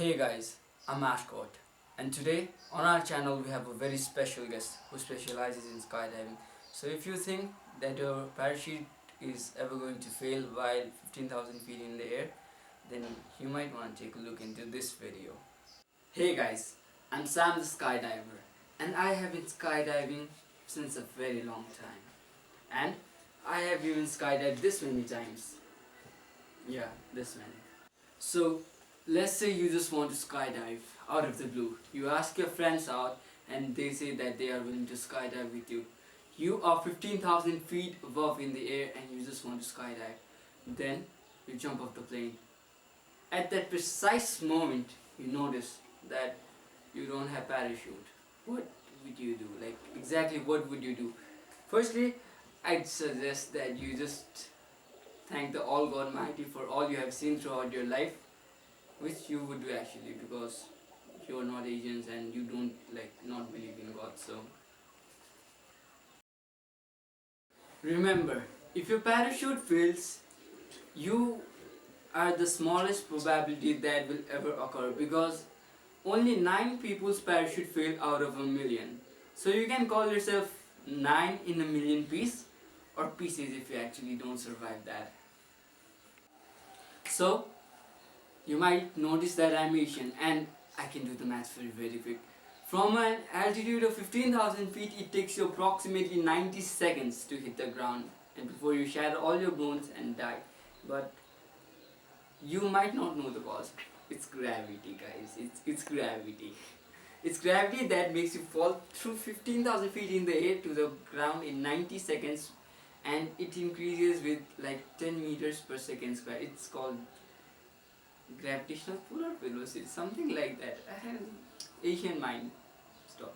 Hey guys, I'm Ashkott, and today on our channel we have a very special guest who specializes in skydiving. So if you think that your parachute is ever going to fail while 15,000 feet in the air, then you might want to take a look into this video. Hey guys, I'm Sam the Skydiver, and I have been skydiving since a very long time. And I have even skydived this many times. Yeah, this many. So, let's say you just want to skydive out of the blue. You ask your friends out and they say that they are willing to skydive with you. You are 15,000 feet above in the air and you just want to skydive. Then, you jump off the plane. At that precise moment, you notice that you don't have parachute. What would you do? Like, exactly what would you do? Firstly, I'd suggest that you just thank the All God Mighty for all you have seen throughout your life, which you would do actually, because you are not Asians and you don't not believe in God. So remember, if your parachute fails, you are the smallest probability that will ever occur, because only 9 people's parachute fail out of a million. So you can call yourself 9 in a million piece, or pieces if you actually don't survive that. So you might notice that I'm Asian and I can do the maths very quick. From an altitude of 15,000 feet, it takes you approximately 90 seconds to hit the ground and before you shatter all your bones and die. But you might not know the cause. It's gravity, guys. It's gravity. It's gravity that makes you fall through 15,000 feet in the air to the ground in 90 seconds, and it increases with like 10 meters per second square. It's called gravitational pull or velocity, something like that. Asian mind. Stop.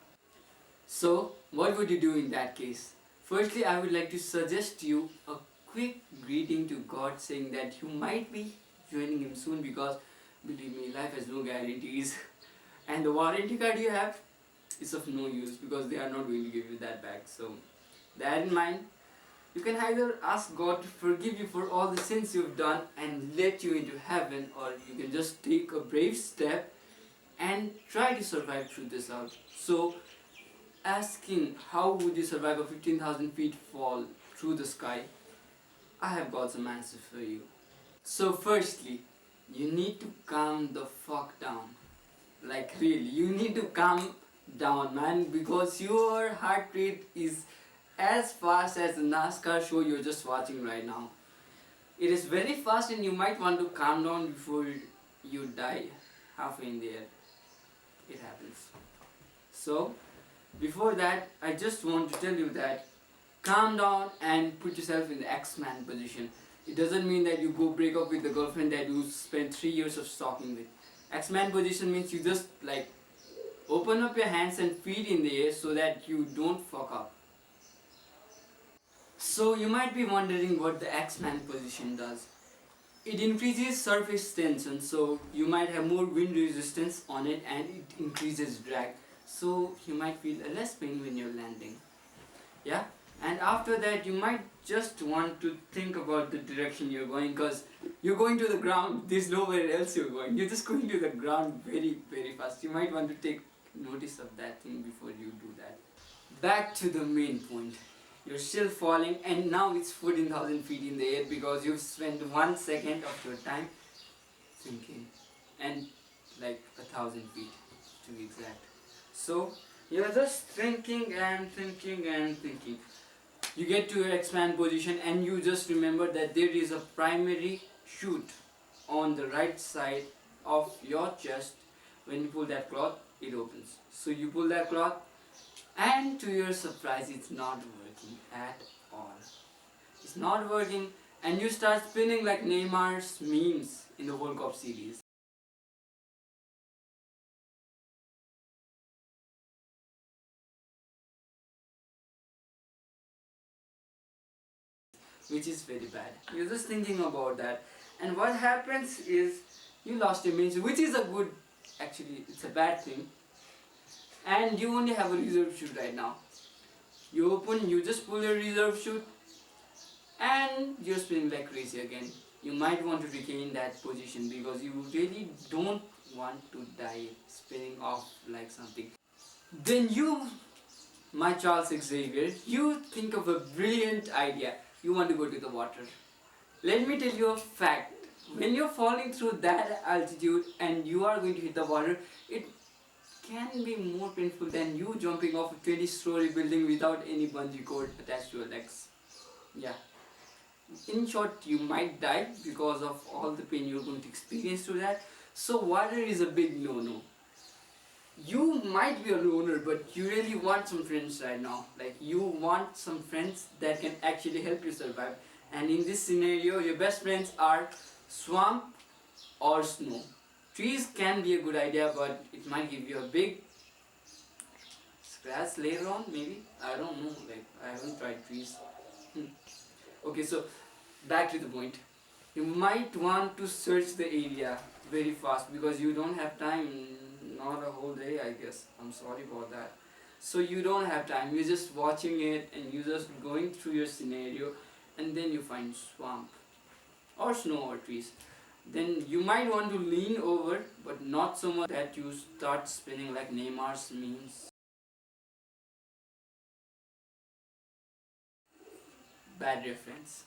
So, what would you do in that case? Firstly, I would like to suggest you a quick greeting to God, saying that you might be joining Him soon, because believe me, life has no guarantees, and the warranty card you have is of no use because they are not going to give you that back. So, that in mind, you can either ask God to forgive you for all the sins you've done and let you into heaven, or you can just take a brave step and try to survive through this out. So, asking how would you survive a 15,000 feet fall through the sky, I have got some answers for you. So, firstly, you need to calm the fuck down. Like, really, you need to calm down, man, because your heart rate is as fast as the NASCAR show you're just watching right now. It is very fast and you might want to calm down before you die halfway in the air. It happens. So, before that, I just want to tell you that calm down and put yourself in the X-Man position. It doesn't mean that you go break up with the girlfriend that you spent 3 years of stalking with. X-Man position means you just open up your hands and feet in the air so that you don't fuck up. So you might be wondering what the X-Man position does. It increases surface tension, so you might have more wind resistance on it, and it increases drag, so you might feel a less pain when you're landing. Yeah, and after that you might just want to think about the direction you're going, because you're going to the ground. There's nowhere else you're going. You're just going to the ground very fast. You might want to take notice of that thing before you do that. Back to the main point. You're still falling, and now it's 14,000 feet in the air because you've spent 1 second of your time thinking, and 1,000 feet to be exact. So you're just thinking and thinking and thinking. You get to your expand position and you just remember that there is a primary chute on the right side of your chest. When you pull that cloth, it opens. So you pull that cloth, and to your surprise, it's not working at all. It's not working, and you start spinning like Neymar's memes in the World Cup series. Which is very bad. You're just thinking about that, and what happens is you lost your main chute, which is a good, actually it's a bad thing, and you only have a reserve chute right now. You just pull your reserve chute, and you're spinning like crazy again. you might want to regain that position because you really don't want to die spinning off like something. Then you, my Charles Xavier, you think of a brilliant idea. You want to go to the water. Let me tell you a fact. When you're falling through that altitude and you are going to hit the water, it can be more painful than you jumping off a 20-story building without any bungee cord attached to your legs. Yeah. In short, you might die because of all the pain you're going to experience through that. So water is a big no-no. You might be a loner, but you really want some friends right now. Like, you want some friends that can actually help you survive. And in this scenario, your best friends are swamp or snow. Trees can be a good idea, but it might give you a big scratch later on, maybe. I don't know, like, I haven't tried trees. Okay, so back to the point. You might want to search the area very fast because you don't have time, not a whole day, I guess. I'm sorry about that. So you don't have time, you're just watching it and you're just going through your scenario, and then you find swamp or snow or trees. Then you might want to lean over, but not so much that you start spinning like Neymar's memes. Bad reference.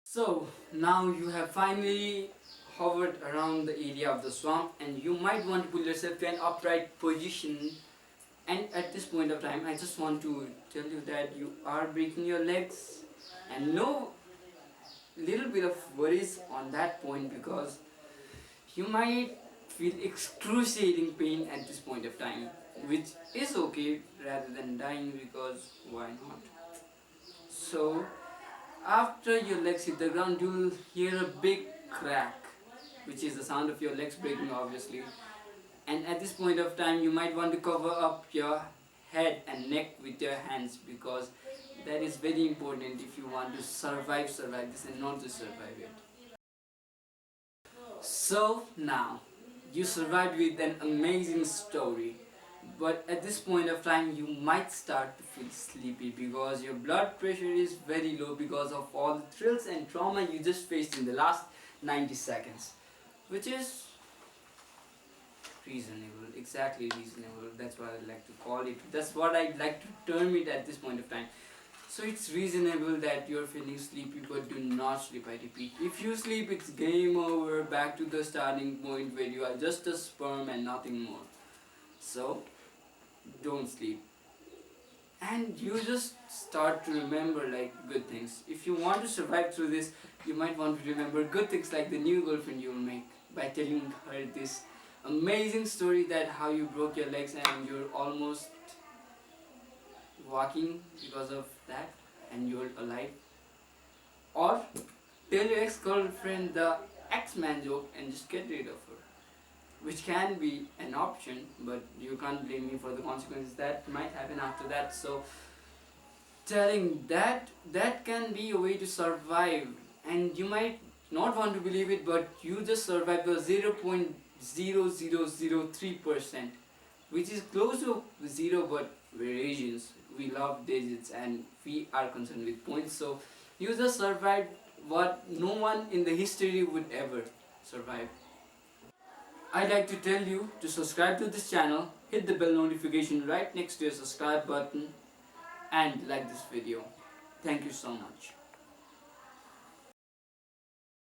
So now you have finally hovered around the area of the swamp, and you might want to pull yourself to an upright position. And at this point of time, I just want to tell you that you are breaking your legs, and no little bit of worries on that point because you might feel excruciating pain at this point of time, which is okay rather than dying, because why not? So after your legs hit the ground, you'll hear a big crack, which is the sound of your legs breaking, obviously. And at this point of time, you might want to cover up your head and neck with your hands, because that is very important if you want to survive this and not just survive it. So now, you survived with an amazing story. But at this point of time, you might start to feel sleepy because your blood pressure is very low because of all the thrills and trauma you just faced in the last 90 seconds. Which is reasonable, exactly reasonable. That's what I like to call it. That's what I'd like to term it at this point of time. So it's reasonable that you're feeling sleepy, but do not sleep, I repeat. If you sleep, it's game over, back to the starting point where you are just a sperm and nothing more. So don't sleep. And you just start to remember like good things. If you want to survive through this, you might want to remember good things like the new girlfriend you will make by telling her this amazing story that how you broke your legs and you're almost walking because of that and you're alive. Or tell your ex-girlfriend the X-Man joke and just get rid of her, which can be an option, but you can't blame me for the consequences that might happen after that. So telling that can be a way to survive, and you might not want to believe it, but you just survived the 0.0003%, which is close to zero, but we're Asians, we love digits and we are concerned with points. So you just survived what no one in the history would ever survive. I'd like to tell you to subscribe to this channel, hit the bell notification right next to your subscribe button, and like this video. Thank you so much.